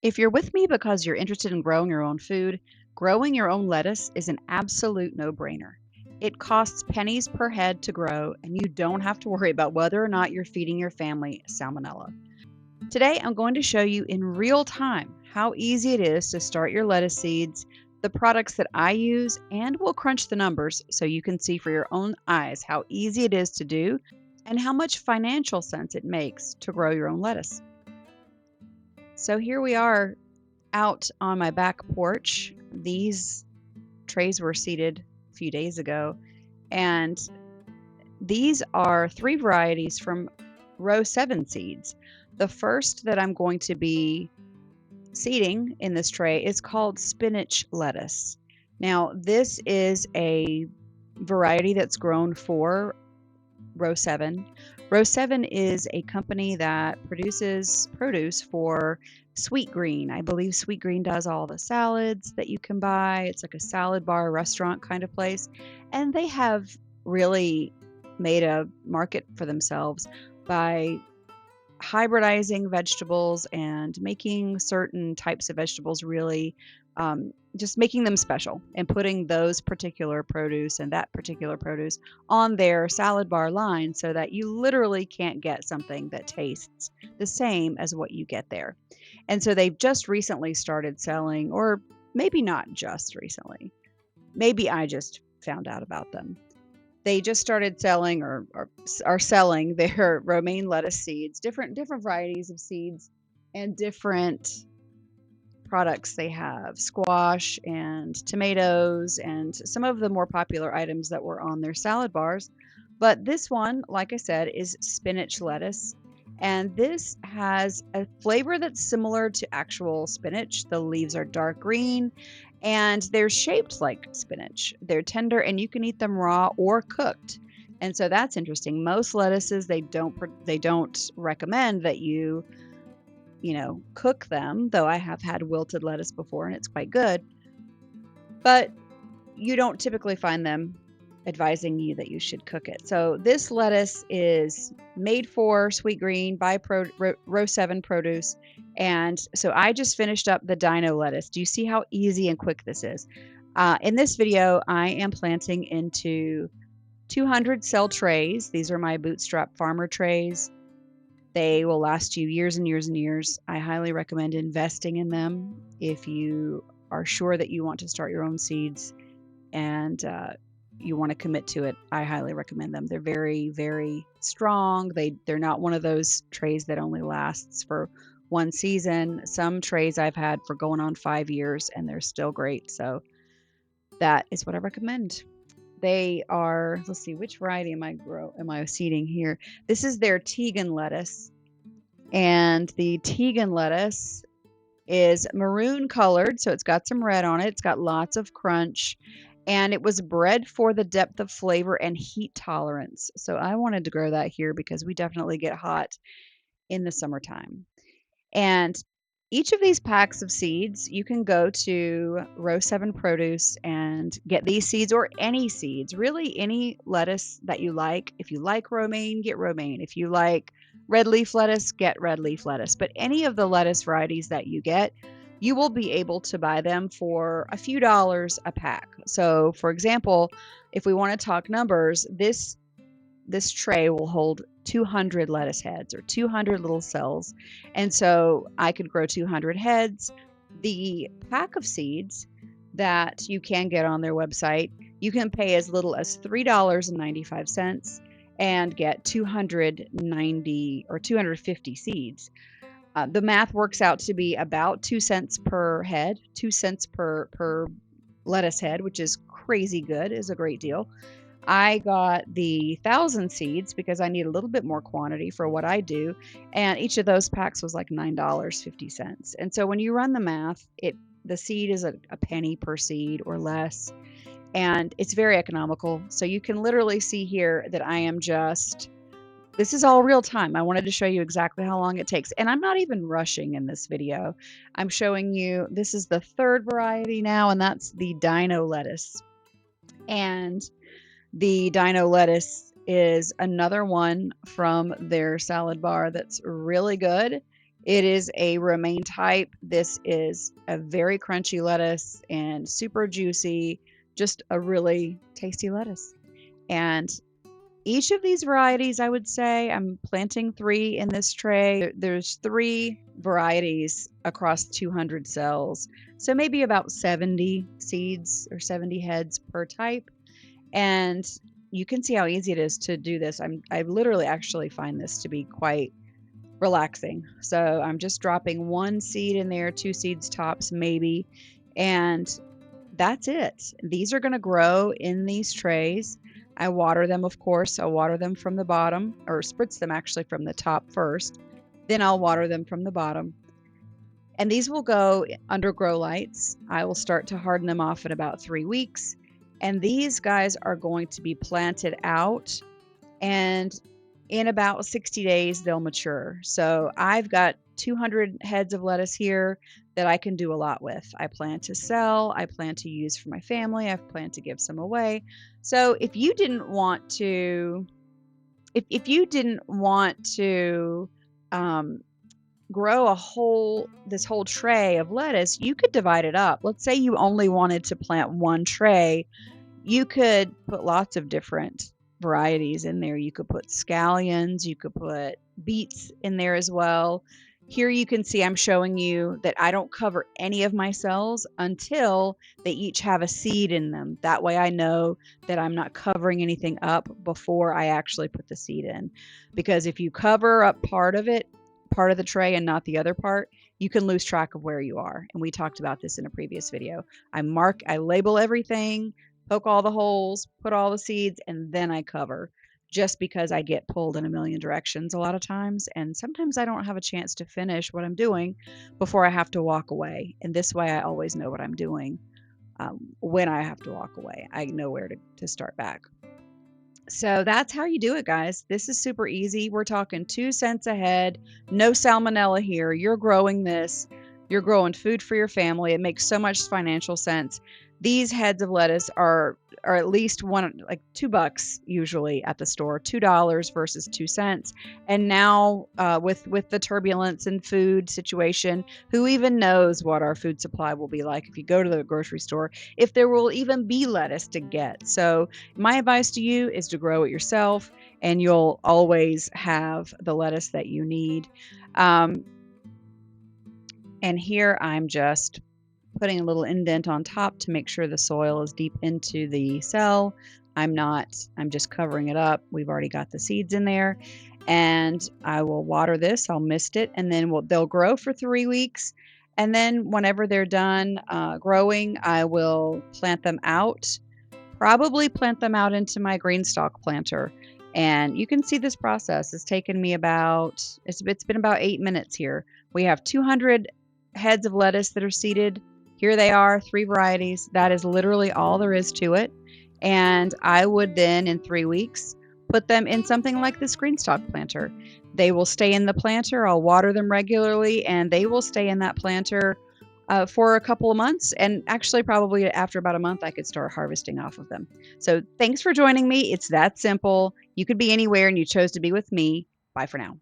If you're with me because you're interested in growing your own food, growing your own lettuce is an absolute no-brainer. It costs pennies per head to grow, and you don't have to worry about whether or not you're feeding your family salmonella. Today, I'm going to show you in real time how easy it is to start your lettuce seeds, the products that I use, and we'll crunch the numbers so you can see for your own eyes how easy it is to do and how much financial sense it makes to grow your own lettuce. So here we are out on my back porch. These trays were seeded a few days ago, and these are three varieties from row 7 seeds. The first that I'm going to be seeding in this tray is called spinach lettuce. Now, this is a variety that's grown for row 7. Row 7 is a company that produces produce for Sweet Green. I believe Sweet Green does all the salads that you can buy. It's like a salad bar restaurant kind of place. And they have really made a market for themselves by hybridizing vegetables and making certain types of vegetables really just making them special and putting those particular produce and that particular produce on their salad bar line so that you literally can't get something that tastes the same as what you get there. And so they've just recently started selling, or maybe not just recently, maybe I just found out about them. They just started selling or are selling their romaine lettuce seeds, different varieties of seeds and different products. They have squash and tomatoes and some of the more popular items that were on their salad bars. But this one, like I said, is spinach lettuce. And this has a flavor that's similar to actual spinach. The leaves are dark green and they're shaped like spinach. They're tender and you can eat them raw or cooked. And so that's interesting. Most lettuces they don't recommend that you cook them, though I have had wilted lettuce before and it's quite good. But you don't typically find them advising you that you should cook it. So this lettuce is made for Sweet Green by row 7 produce. And so I just finished up the dino lettuce. Do you see how easy and quick this is? In this video, I am planting into 200 cell trays. These are my bootstrap farmer trays. They will last you years and years and years. I highly recommend investing in them if you are sure that you want to start your own seeds and you want to commit to it. I highly recommend them. They're very, very strong. They're not one of those trays that only lasts for one season. Some trays I've had for going on 5 years and they're still great. So that is what I recommend. They are, let's see, which variety am I seeding here? This is their Tegan lettuce. And the Tegan lettuce is maroon colored, so it's got some red on it. It's got lots of crunch. And it was bred for the depth of flavor and heat tolerance. So I wanted to grow that here because we definitely get hot in the summertime. And each of these packs of seeds, you can go to row 7 produce and get these seeds or any seeds, really any lettuce that you like. If you like romaine, get romaine. If you like red leaf lettuce, get red leaf lettuce. But any of the lettuce varieties that you get, you will be able to buy them for a few dollars a pack. So for example, if we want to talk numbers, this tray will hold 200 lettuce heads or 200 little cells. And so I could grow 200 heads. The pack of seeds that you can get on their website, you can pay as little as $3.95 and get 290 or 250 seeds. The math works out to be about 2 cents per head, 2 cents per lettuce head, which is crazy good, is a great deal. I got the 1,000 seeds because I need a little bit more quantity for what I do, and each of those packs was like $9.50. And so when you run the math, the seed is a penny per seed or less, and it's very economical. So you can literally see here that this is all real time. I wanted to show you exactly how long it takes, and I'm not even rushing in this video. I'm showing you, this is the third variety now, and that's the dino lettuce. And the dino lettuce is another one from their salad bar that's really good. It is a romaine type. This is a very crunchy lettuce and super juicy, just a really tasty lettuce. And each of these varieties, I would say, I'm planting 3 in this tray. There's 3 varieties across 200 cells, so maybe about 70 seeds or 70 heads per type. And you can see how easy it is to do this. I literally actually find this to be quite relaxing. So I'm just dropping 1 seed in there, 2 seeds tops maybe, and that's it. These are going to grow in these trays. I water them, of course. I'll water them from the bottom, or spritz them actually from the top first. Then I'll water them from the bottom. And these will go under grow lights. I will start to harden them off in about 3 weeks. And these guys are going to be planted out, and in about 60 days, they'll mature. So I've got 200 heads of lettuce here that I can do a lot with. I plan to sell, I plan to use for my family, I plan to give some away. So if you didn't want to, if you didn't want to grow this whole tray of lettuce, you could divide it up. Let's say you only wanted to plant 1 tray. You could put lots of different varieties in there. You could put scallions, you could put beets in there as well. Here you can see I'm showing you that I don't cover any of my cells until they each have a seed in them. That way I know that I'm not covering anything up before I actually put the seed in. Because if you cover up part of the tray and not the other part, you can lose track of where you are. And we talked about this in a previous video. I label everything, poke all the holes, put all the seeds, and then I cover, just because I get pulled in a million directions a lot of times. And sometimes I don't have a chance to finish what I'm doing before I have to walk away. And this way I always know what I'm doing when I have to walk away. I know where to start back. So that's how you do it, guys. This is super easy. We're talking 2 cents a head, no salmonella here. You're growing this. You're growing food for your family. It makes so much financial sense. These heads of lettuce are at least $2 usually at the store, $2 versus 2 cents. And now with the turbulence and food situation, who even knows what our food supply will be like if you go to the grocery store, if there will even be lettuce to get. So my advice to you is to grow it yourself, and you'll always have the lettuce that you need. And here I'm just putting a little indent on top to make sure the soil is deep into the cell. I'm just covering it up. We've already got the seeds in there, and I will water this. I'll mist it, and then they'll grow for 3 weeks. And then whenever they're done growing, I will plant them out. Probably plant them out into my green stalk planter. And you can see this process. It's taken me it's been about 8 minutes here. We have 200 heads of lettuce that are seeded. Here they are, 3 varieties. That is literally all there is to it. And I would then, in 3 weeks, put them in something like this green stalk planter. They will stay in the planter. I'll water them regularly, and they will stay in that planter for a couple of months. And actually, probably after about a month, I could start harvesting off of them. So thanks for joining me. It's that simple. You could be anywhere, and you chose to be with me. Bye for now.